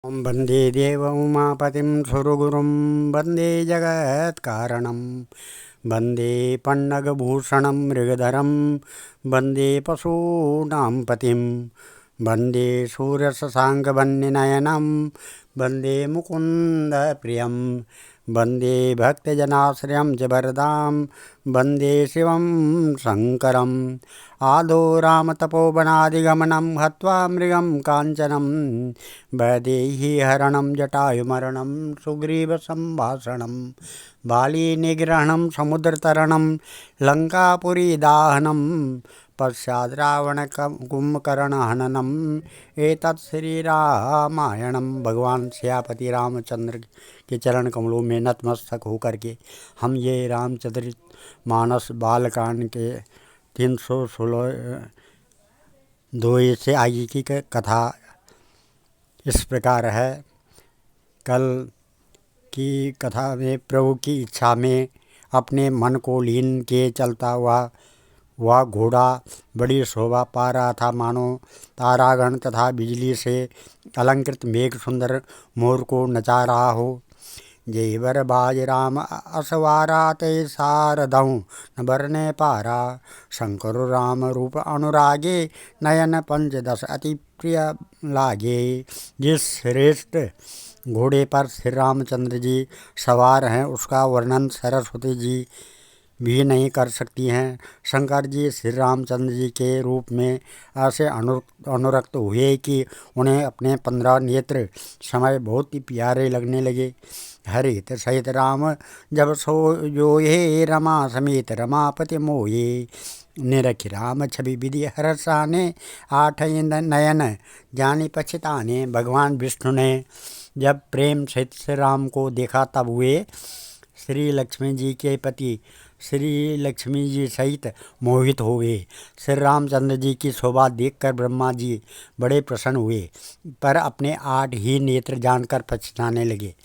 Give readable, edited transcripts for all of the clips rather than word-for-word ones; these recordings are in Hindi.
ॐ वन्दे देवउमापतिं सुरगुरुं वन्दे जगत्कारणं वन्दे पन्नगभूषणं मृगधरं वन्दे पशूनां पतिं वन्दे सूर्यशशाङ्कवह्निनयनं वन्दे मुकुन्दप्रियं वन्दे भक्तजनाश्रयं च वरदां वन्दे शिवं शङ्करम् आदौ रामतपोवनादिगमनं हत्वा मृगं काञ्चनं वैदेहीहरणं जटायुमरणं सुग्रीवसम्भाषणं बालीनिग्रहणं समुद्रतरणं लङ्कापुरीदाहनं पश्चात् रावणकुम्भकर्णहननम् एतत् श्रीरामायणं। भगवान श्यापति रामचंद्र के चरण कमलों में नतमस्तक होकर के हम ये रामचरित मानस बालकांड के 316 2 से आगे की कथा इस प्रकार है। कल की कथा में प्रभु की इच्छा में अपने मन को लीन किए चलता हुआ वह घोड़ा बड़ी शोभा पा रहा था, मानो तारागण तथा बिजली से अलंकृत मेघ सुंदर मोर को नचा रहा हो। जय बर बाज राम असवारा ते शारदं न बरने पारा शंकर राम रूप अनुरागे नयन पंचदश अति प्रिय लागे। जिस श्रेष्ठ घोड़े पर श्री रामचंद्र जी सवार हैं उसका वर्णन सरस्वती जी भी नहीं कर सकती हैं। शंकर जी श्री रामचंद्र जी के रूप में ऐसे अनुरक्त हुए कि उन्हें अपने 15 नेत्र समय बहुत ही प्यारे लगने लगे। हरित सहित राम जब सो जो हे रमा समेत रमापति मोये निरखि राम छवि विधि हरसाने 8 नयन जानी पछताने। भगवान विष्णु ने जब प्रेम सहित श्री राम को देखा तब वे श्री लक्ष्मी जी के पति श्री लक्ष्मी जी सहित मोहित हो गए। श्री रामचंद्र जी की शोभा देखकर ब्रह्मा जी बड़े प्रसन्न हुए, पर अपने 8 ही नेत्र जानकर पछताने लगे।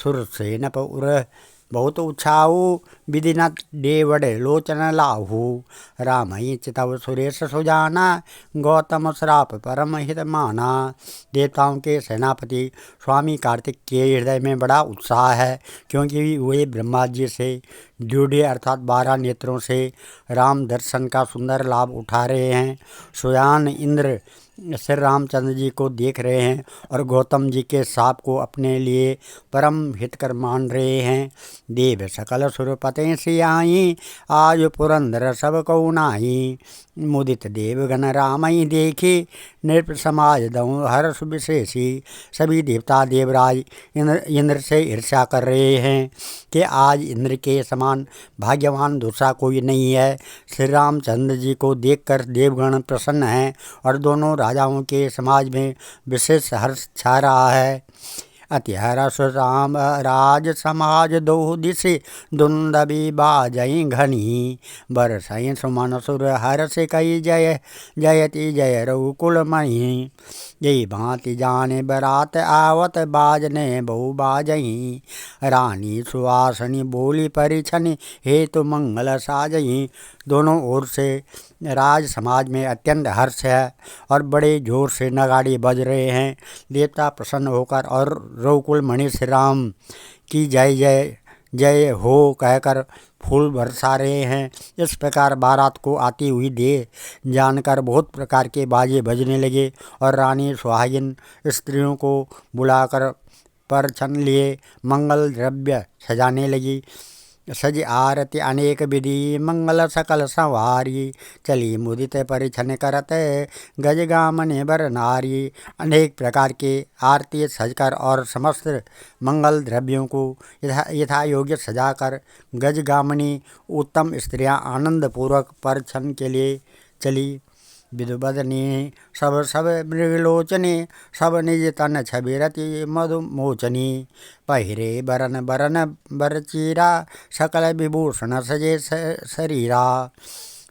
सुरसेन उर बहुत उछाऊ विधि न देवड़ लोचन लाहू रामई चितव सुरेश सुजाना गौतम श्राप परम हित माना। देवताओं के सेनापति स्वामी कार्तिक के हृदय में बड़ा उत्साह है, क्योंकि वे ब्रह्मा जी से द्युडे अर्थात 12 नेत्रों से राम दर्शन का सुंदर लाभ उठा रहे हैं। सुजान इंद्र श्री रामचंद्र जी को देख रहे हैं और गौतम जी के साप को अपने लिए परम हितकर मान रहे हैं। देव सकल सुरपते से आई आज पुरंदर सब कौ नाही मुदित देवगण रामई देखी नृप समाज दऊँ हर्ष विशेषी। सभी देवता देवराज इंद्र से ईर्ष्या कर रहे हैं कि आज इंद्र के समान भाग्यवान दूसरा कोई नहीं है। श्री रामचंद्र जी को देखकर देवगण प्रसन्न हैं और दोनों राजाओं के समाज में विशेष हर्ष छा रहा है। अति हर्ष राम राज समाज दो दिशे दुंदबी बाजई घनी बरसई सुमन सुर हर्ष कई जय जयति जय रघुकुल मणि। यही भांति जाने बरात आवत बाजने बहु बाजही रानी सुवासनी बोली परिछनि हेतु मंगल साजही। दोनों ओर से राज समाज में अत्यंत हर्ष है और बड़े जोर से नगाड़े बज रहे हैं। देवता प्रसन्न होकर और रघुकुल मणि श्री राम की जय जय जय हो कहकर फूल बरसा रहे हैं। इस प्रकार बारात को आती हुई दे जानकर बहुत प्रकार के बाजे बजने लगे और रानी सुहागिन स्त्रियों को बुलाकर परछन लिए मंगल द्रव्य सजाने लगी। सज आरती अनेक विधि मंगल सकल संवारी चली मुदित परिछन करत गजगामन बर नारी। अनेक प्रकार के आरती सजकर और समस्त मंगल द्रव्यों को यथा योग्य सजाकर गजगामनी उत्तम स्त्रियां आनंद पूर्वक परिछन के लिए चली। विदुबदनी सब सब मृगलोचनी सब निज तन छबिरति मधुमोचनी पहिरे बरन बरन बरचीरा सकल विभूषण सजे शरीरा।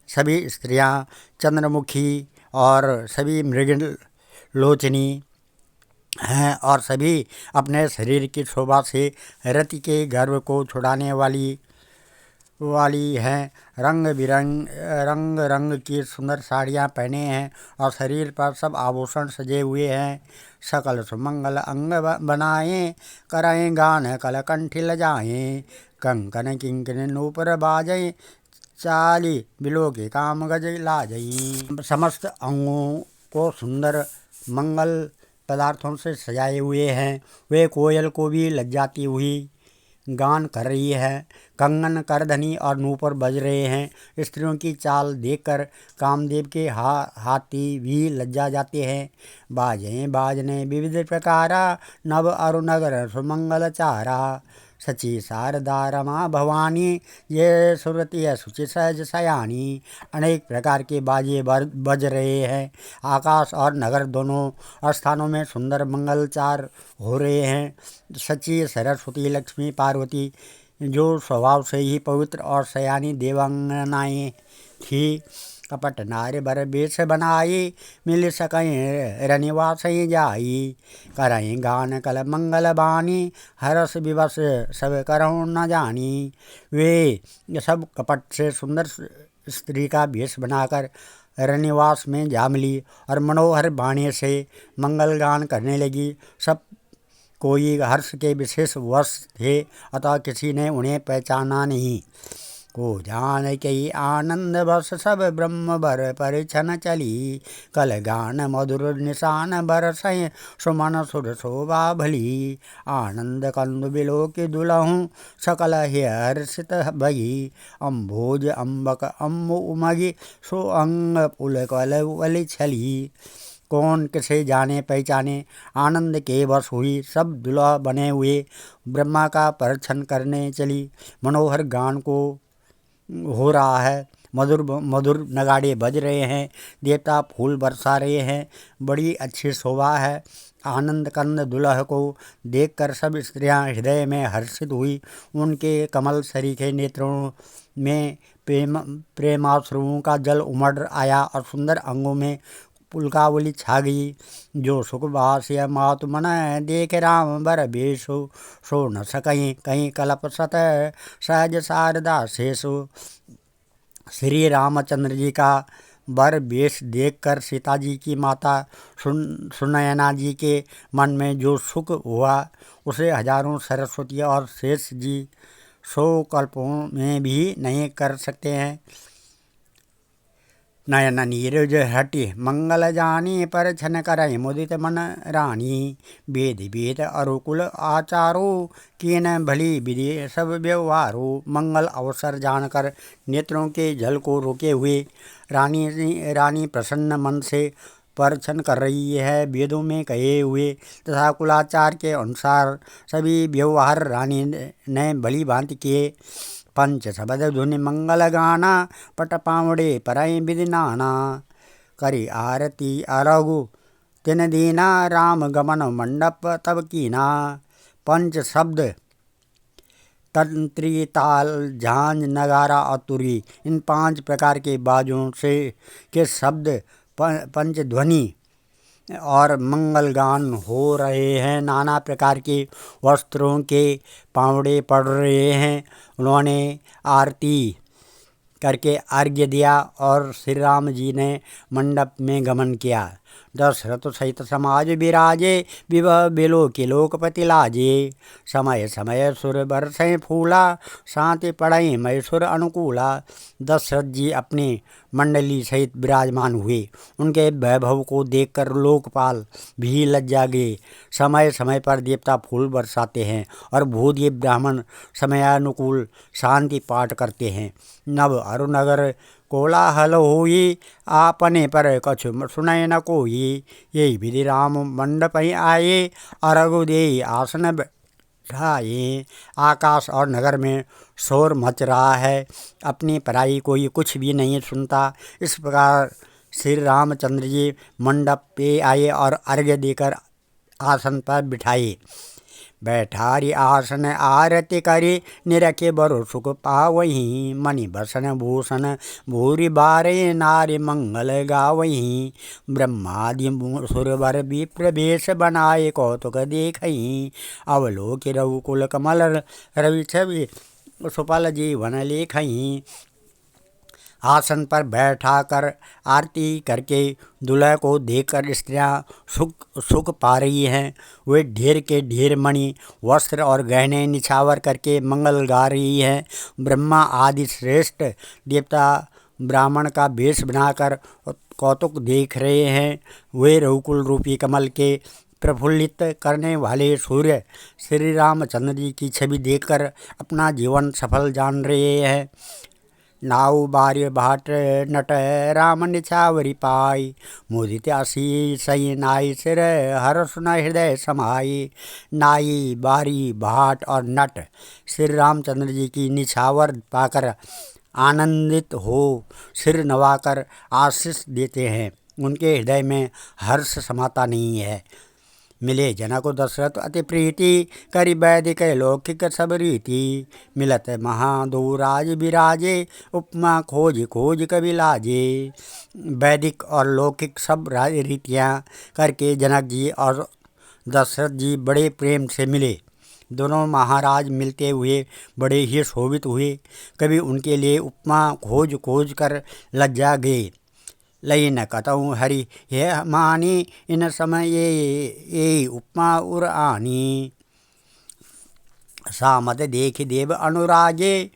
सभी स्त्रियां चंद्रमुखी और सभी मृगलोचनी हैं और सभी अपने शरीर की शोभा से रति के गर्व को छुड़ाने वाली वाली हैं, रंग रंग की सुंदर साड़ियाँ पहने हैं और शरीर पर सब आभूषण सजे हुए हैं। सकल सुमंगल अंग बनाए, कराएं गान कलकंठी लजाएं, कंकन किंकन नूपुर बाजें, चाली बिलो के काम गज लाजई। समस्त अंगों को सुंदर मंगल पदार्थों से सजाए हुए हैं। वे कोयल को भी लज्जाती हुई गान कर रही है। कंगन करधनी और नूपुर बज रहे हैं। स्त्रियों की चाल देखकर कामदेव के हाथी भी लज्जा जाते हैं। बाजें बाजने विविध प्रकारा, नव अरु नगर सुमंगल चारा, सची शारदा रमा भवानी, ये सुरति सुचि सहज सयानी। अनेक प्रकार के बाजे बज रहे हैं। आकाश और नगर दोनों स्थानों में सुंदर मंगलचार हो रहे हैं। सची सरस्वती लक्ष्मी पार्वती जो स्वभाव से ही पवित्र और सयानी देवांगनाएँ थी, कपट नार बर बेश बनाई, मिल सकएं रनिवास जाई, करहीं गान कल मंगल बानी, हरस विवश सब करहु न जानी। वे सब कपट से सुंदर स्त्री का वेश बनाकर रनिवास में जा मिली और मनोहर बाणी से मंगल गान करने लगी। सब कोई हर्ष के विशेष वश थे, अतः किसी ने उन्हें पहचाना नहीं। को जान कई आनंद बस सब ब्रह्म बर परिछन चली, कल गान मधुर निशान बरसै, सुमन सुर शोभा भली, आनंद कंद बिलो के दुलहूँ, सकल हर्षित भई, अम्भोज अम्बक अम्बु उमगी, सो अंग पुल कल वलि छली। कौन किसे जाने पहचाने, आनंद के वश हुई, सब दुल्हा बने हुए ब्रह्मा का परिछन करने चली। मनोहर गान को हो रहा है, मधुर मधुर नगाड़े बज रहे हैं, देवता फूल बरसा रहे हैं, बड़ी अच्छी शोभा है। आनंद कंद दुल्ह को देखकर सब स्त्रियां हृदय में हर्षित हुई। उनके कमल सरीखे नेत्रों में प्रेमाश्रुओं का जल उमड़ आया और सुंदर अंगों में पुलकावली छा गई। जो सुख भाष्य मात मन देख राम बर बेसो, सो न सकहीं कहीं कलप सत सहज शारदा शेषो। श्री रामचंद्र जी का बर बेश देखकर सीता जी की माता सुनयना जी के मन में जो सुख हुआ, उसे हजारों सरस्वती और शेष जी 100 कल्पों में भी नहीं कर सकते हैं। नयन नीरज हटि मंगल जानी, पर छन करई मुदित मन रानी, वेद वेद अरुकुल आचारो, कीन भली विधि सब व्यवहारो। मंगल अवसर जानकर नेत्रों के जल को रोके हुए रानी प्रसन्न मन से परछन कर रही है। वेदों में कहे हुए तथा कुलाचार के अनुसार सभी व्यवहार रानी ने भली भांति किए। पंच शबद धुनि मंगल गाना, पट पावड़े परई विधि नाना, करी आरती अरघु तिन दीना, राम गमन मंडप तब कीना। पंच शब्द तंत्री ताल झांझ नगारा और तुरी, इन 5 प्रकार के बाजों से के शब्द पंच ध्वनि और मंगल गान हो रहे हैं। नाना प्रकार के वस्त्रों के पावड़े पड़ रहे हैं। उन्होंने आरती करके अर्घ्य दिया और श्री राम जी ने मंडप में गमन किया। दशरथ सहित समाज विराजे, विवाह बिलो के लोकपति लाजे, समय समय सुर बरसें फूला, शांति पढ़ई मैसुर अनुकूला। दशरथ जी अपने मंडली सहित विराजमान हुए। उनके वैभव को देखकर लोकपाल भी लज्जा गए। समय समय पर देवता फूल बरसाते हैं और भूदेव ब्राह्मण समयानुकूल शांति पाठ करते हैं। नव अरुनगर कोलाहल होई, आपने पर कछु सुनय न कोई, यही विधि राम मंडप आए, अरघु देई आसन बैठाए। आकाश और नगर में शोर मच रहा है, अपनी पराई कोई कुछ भी नहीं सुनता। इस प्रकार श्री रामचंद्र जी मंडप पे आए और अर्घ्य देकर आसन पर बिठाए। बैठारी आसन आरती करी, निरखे बरु सुख पावहीं, मणि बसन भूषण भूरि बारे, नारी मंगल गावहीं। ब्रह्मादि सुरवर विप्र भेष बनाए, कौतुक देखहीं, अवलोकि रघुकुल कमल रवि छवि सुपल जीवन लेखहीं। आसन पर बैठा कर आरती करके दूल्हे को देखकर स्त्रियां सुख सुख पा रही हैं। वे ढेर के ढेर मणि वस्त्र और गहने निछावर करके मंगल गा रही हैं। ब्रह्मा आदि श्रेष्ठ देवता ब्राह्मण का वेश बनाकर कौतुक देख रहे हैं। वे रघुकुल रूपी कमल के प्रफुल्लित करने वाले सूर्य श्री रामचंद्र जी की छवि देखकर अपना जीवन सफल जान रहे हैं। नाउ बार्य भाट नट राम निछावरी पाई, मुदित असी सई नाई सिर हर सुन हृदय समाई। नाई बारी भाट और नट श्री रामचंद्र जी की निछावर पाकर आनंदित हो सिर नवाकर आशीष देते हैं। उनके हृदय में हर्ष समाता नहीं है। मिले जनक दशरथ अति प्रीति, करि वैदिक लौकिक सब रीति। मिलत महादूराज विराजे, उपमा खोज खोज कवि लाजे। वैदिक और लौकिक सब रीतियाँ करके जनक जी और दशरथ जी बड़े प्रेम से मिले। दोनों महाराज मिलते हुए बड़े ही शोभित हुए। कभी उनके लिए उपमा खोज खोज कर लज्जा गए। लई न कतहु हरि ये मानी, इन समय ये उपमा उर आनी। सामत देख देव अनुरागे,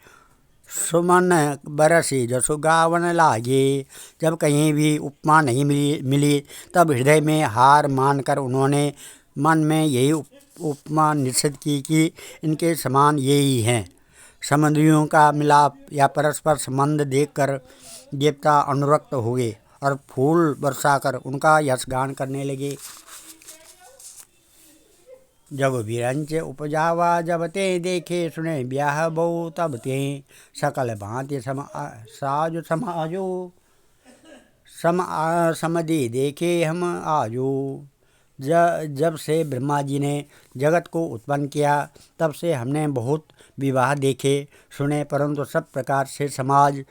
सुमन बरसी जसु गावन लागे। जब कहीं भी उपमा नहीं मिली तब हृदय में हार मानकर उन्होंने मन में यही उपमा निश्चित की कि इनके समान यही हैं। समुद्रियों का मिलाप या परस्पर संबंध देखकर देवता अनुरक्त हुए और फूल बरसाकर उनका यशगान करने लगे। जब विरंच उपजावा जब ते देखे, सुने ब्याह बहु तब ते सकल भांति साजु समाजो। समधि देखे हम आजो। जब से ब्रह्मा जी ने जगत को उत्पन्न किया तब से हमने बहुत विवाह देखे सुने, परंतु सब प्रकार से समाज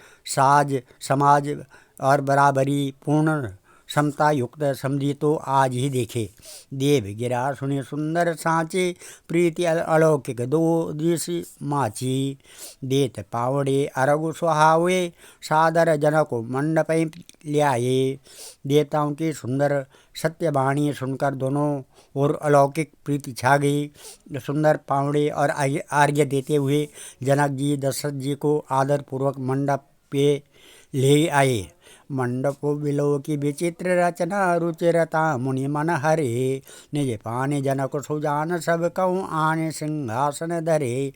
और बराबरी पूर्ण समता युक्त समझी तो आज ही देखे। देव गिरा सुने सुंदर सांचे, प्रीति अलौकिक दो दिश माची। देत पावड़े अरगु सुहावे, सादर जनक मंडप ल्याए। देवताओं की सुंदर सत्यवाणी सुनकर दोनों और अलौकिक प्रीति छा गई। सुंदर पावड़े और आर्घ्य देते हुए जनक जी दशरथ जी को आदरपूर्वक मंडप पे ले आए। मंडप बिलो की विचित्र रचना, रुचिरता मुनि मन हरे। निज पाने जनक सुजान, सब कहूँ आने सिंहासन धरे।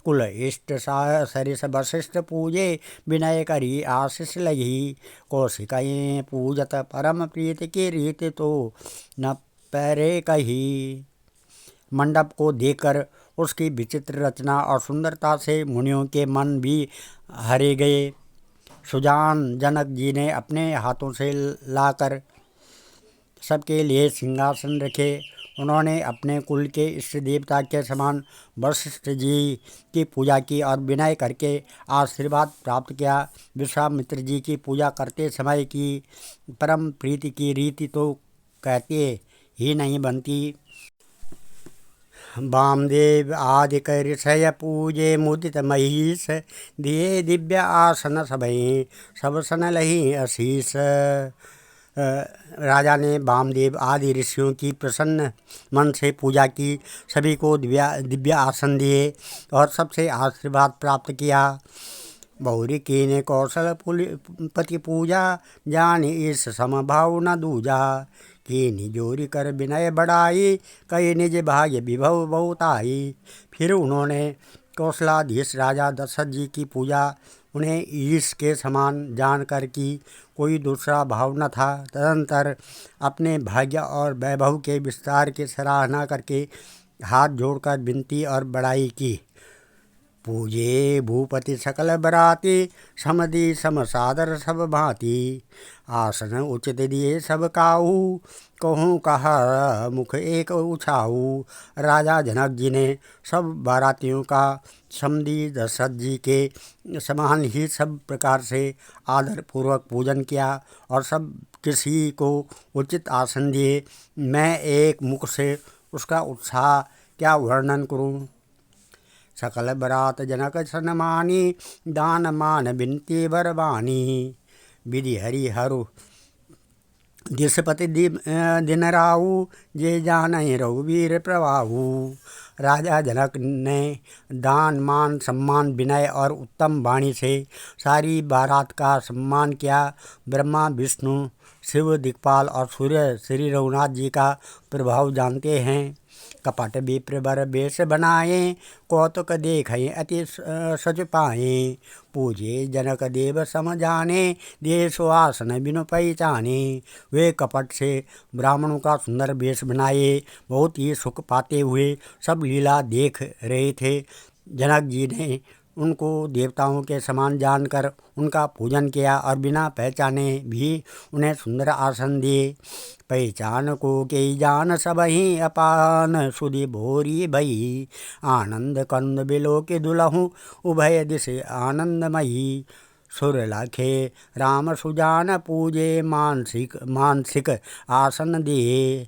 कुल इष्ट सरिस वशिष्ठ पूजे, विनय करी आशीष लगी। कौशिकये पूजत परम प्रीति की रीति, तो न पैरे कही। मंडप को देखकर उसकी विचित्र रचना और सुंदरता से मुनियों के मन भी हरे गए। सुजान जनक जी ने अपने हाथों से लाकर सबके लिए सिंहासन रखे। उन्होंने अपने कुल के इष्ट देवता के समान वशिष्ठ जी की पूजा की और विनय करके आशीर्वाद प्राप्त किया। विश्वामित्र जी की पूजा करते समय की परम प्रीति की रीति तो कहते ही नहीं बनती। वामदेव आदि ऋषय पूजे, मुदित महिष दिए दिव्य आसन सभई। सब सन लही आशीष। राजा ने वामदेव आदि ऋषियों की प्रसन्न मन से पूजा की, सभी को दिव्य आसन दिए और सबसे आशीर्वाद प्राप्त किया। बहुरी कीने कौशल पति पूजा, जान इस समभाव न दूजा। कीनी जोरी कर विनय बढ़ाई, कई निज भाग्य विभव बहुताई। फिर उन्होंने कौशलाधीश राजा दशरथ जी की पूजा उन्हें ईश के समान जानकर की कोई दूसरा भाव न था। तदंतर अपने भाग्य और वैभव के विस्तार की सराहना करके हाथ जोड़कर विनती और बड़ाई की। पूजे भूपति सकल बराती, समधि सम सादर सब भांति। आसन उचित दिए सब काहू, कहूँ कहा मुख एक उछाऊ। राजा जनक जी ने सब बारातियों का समधि दशरथ जी के समान ही सब प्रकार से आदर पूर्वक पूजन किया और सब किसी को उचित आसन दिए। मैं एक मुख से उसका उत्साह क्या वर्णन करूं। सकल बरात जनक सनमानी, दान मान बिनती बरबानी। विधि हरि हरु दिशपति दिन राहु, जे जानहि रघुवीर प्रभाहु। राजा जनक ने दान मान सम्मान विनय और उत्तम वाणी से सारी बारात का सम्मान किया। ब्रह्मा विष्णु शिव दिक्पाल और सूर्य श्री रघुनाथ जी का प्रभाव जानते हैं। कपट विप्र बर बेश बनाए, कौतुक देखें अति सच पाए। पूजे जनक देव सम जाने, दे सुहासन बिनु पहचाने। वे कपट से ब्राह्मणों का सुंदर वेश बनाए बहुत ही सुख पाते हुए सब लीला देख रहे थे। जनक जी ने उनको देवताओं के समान जानकर उनका पूजन किया और बिना पहचाने भी उन्हें सुंदर आसन दिए। पहचान को के जान सबहि, अपान सुधि भोरी भई। आनंद कंद बिलो के दुलहु, उभय दिश आनंदमयी। सुर लाखे राम सुजान, पूजे मानसिक मानसिक आसन दिए।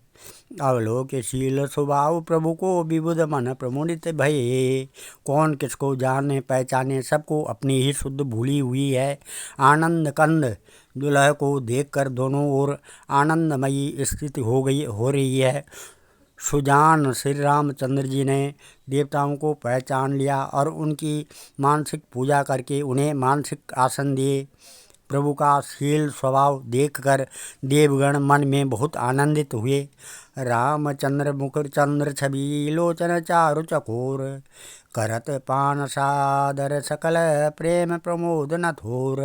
अवलोकशील स्वभाव प्रभु को, विबुध मन प्रमुदित भये। कौन किसको जाने पहचाने, सबको अपनी ही शुद्ध भूली हुई है। आनंद कंद दुल्हा को देखकर दोनों ओर आनंदमयी स्थिति हो रही है। सुजान श्री रामचंद्र जी ने देवताओं को पहचान लिया और उनकी मानसिक पूजा करके उन्हें मानसिक आसन दिए। प्रभु का शील स्वभाव देखकर देवगण मन में बहुत आनंदित हुए। रामचंद्र मुकुर चंद्र छवि, लोचन चारु चकोर। करत पान सादर सकल, प्रेम प्रमोद न थोर।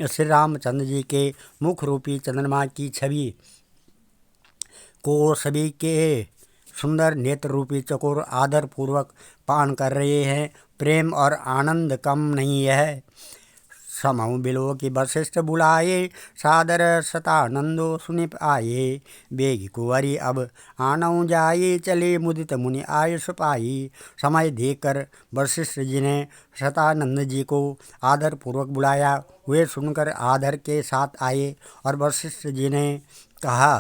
श्री रामचंद्र जी के मुख रूपी चंद्रमा की छवि को सभी के सुंदर नेत्र रूपी चकोर आदर पूर्वक पान कर रहे हैं। प्रेम और आनंद कम नहीं है। समहु बिलो की वशिष्ठ बुलाए, सादर सतानंदो सुनिप आए। बेगी कुंवरी अब आनऊ जाई, चले मुदित मुनि आयुष पाई। समय देखकर वशिष्ठ जी ने सतानंद जी को आदर पूर्वक बुलाया। वे सुनकर आदर के साथ आए और वशिष्ठ जी ने कहा,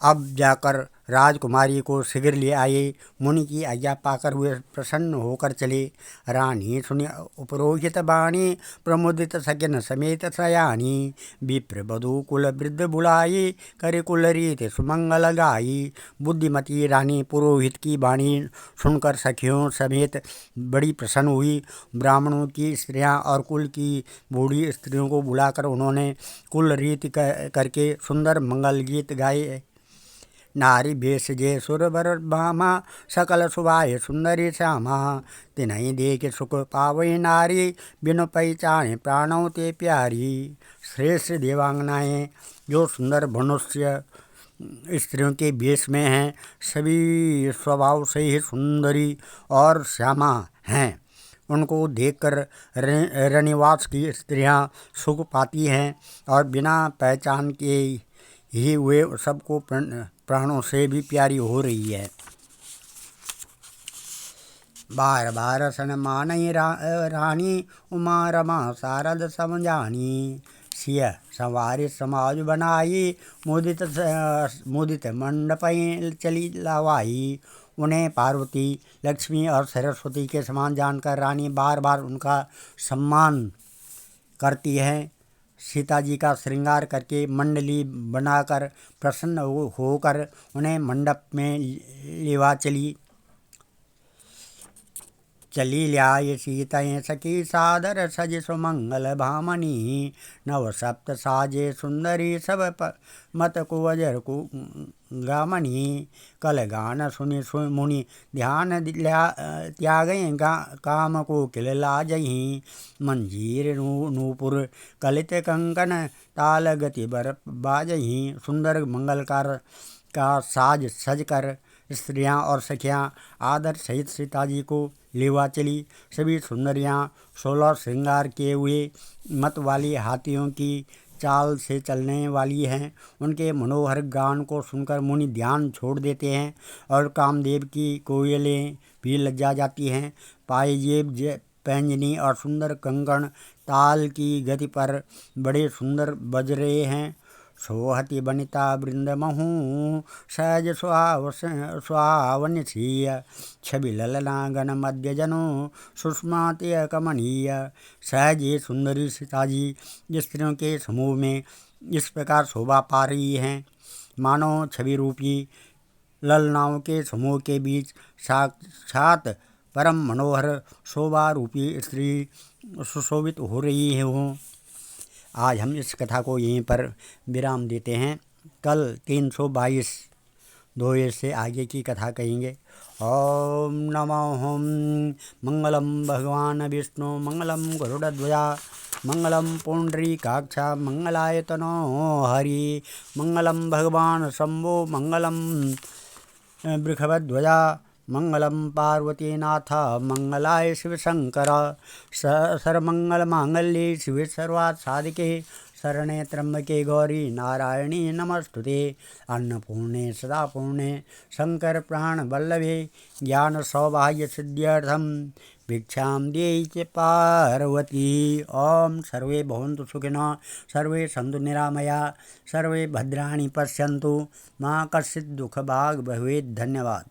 अब जाकर राजकुमारी को शीघ्र ले आए। मुनि की आज्ञा पाकर वे प्रसन्न होकर चले। रानी सुनि उपरोहित बाणी, प्रमुदित सकिन समेत सयानी। विप्र बधू कुल वृद्ध बुलाई, करे कुल रीत सुमंगल गाई। बुद्धिमती रानी पुरोहित की वाणी सुनकर सखियों समेत बड़ी प्रसन्न हुई। ब्राह्मणों की स्त्रियां और कुल की बूढ़ी स्त्रियों को बुलाकर उन्होंने कुल रीति करके सुंदर मंगल गीत गाए। नारी बेश जे सुरवर भामा, सकल सुभाए सुंदरी श्यामा। तिन्हीं देख सुख पावई नारी, बिनु पहचाने प्राणों ते प्यारी। श्रेष्ठ देवांगनाएं जो सुंदर मनुष्य स्त्रियों के वेश में हैं, सभी स्वभाव से ही सुंदरी और श्यामा हैं। उनको देखकर रनिवास की स्त्रियां सुख पाती हैं और बिना पहचान के ही वे सबको प्राणों से भी प्यारी हो रही है। बार बार सन मानई रानी, उमा रमा शारद समझानी। सिय संवारी समाज बनाई, मुदित मंडपई चली लावाई। उन्हें पार्वती लक्ष्मी और सरस्वती के समान जानकर रानी बार बार उनका सम्मान करती है। सीता जी का श्रृंगार करके मंडली बनाकर प्रसन्न होकर उन्हें मंडप में लेवा चली ल्याय। सीताएं सखी सादर सज सुमंगल भामनी। नव सप्त साजे सुंदरी सब मत कुवजर को गामनी। कल गान सुनि मुनि ध्यान त्यागई, काम को किल लाजही। मंजीर नूपुर कलित कंकन, ताल गति बर बाजही। सुंदर मंगलकार का साज सजकर स्त्रियां और सखियां आदर सहित सीता जी को लेवा चली। सभी सुंदरियां 16 श्रृंगार किए हुए मत वाली हाथियों की चाल से चलने वाली हैं। उनके मनोहर गान को सुनकर मुनि ध्यान छोड़ देते हैं और कामदेव की कोयलें भी लज्जा जाती हैं। पायजेब पैंजनी और सुंदर कंकण ताल की गति पर बड़े सुंदर बज रहे हैं। सोहति बनिता वृंदमहू सहज सुहावनीय छवि ललना गण मध्य जनो सुषमात्य कमनीय। सहज ये सुंदरी सीताजी स्त्रियों के समूह में इस प्रकार शोभा पा रही हैं, मानो छवि रूपी ललनाओं के समूह के बीच साक्षात परम मनोहर शोभा रूपी स्त्री सुशोभित हो रही हो। आज हम इस कथा को यहीं पर विराम देते हैं। कल 322 दोहे से आगे की कथा कहेंगे। ओम नमो मंगलम भगवान विष्णु मंगलम गरुड़ध्वजा मंगलम पुंडरीकाक्षा मंगलायतनो हरि मंगलम भगवान शंभो मंगलम वृषभध्वजा मंगलम पार्वतीनाथ मंगलाय शिवशंकर सर्वमंगलमांगल्ये शिवे सर्वार्थ साधिके शरणे त्र्यंबके गौरी नारायणी नमस्तुते। अन्नपूर्णे सदा पूर्णे शंकर प्राण वल्लभे ज्ञान सौभाग्य सिद्ध्यर्थम भिक्षां देहि च पार्वती। ओम सर्वे भवन्तु सुखिनः सर्वे सन्तु निरामया सर्वे भद्राणि पश्यन्तु मा कश्चित् दुःखभाग् भवेत्। धन्यवाद।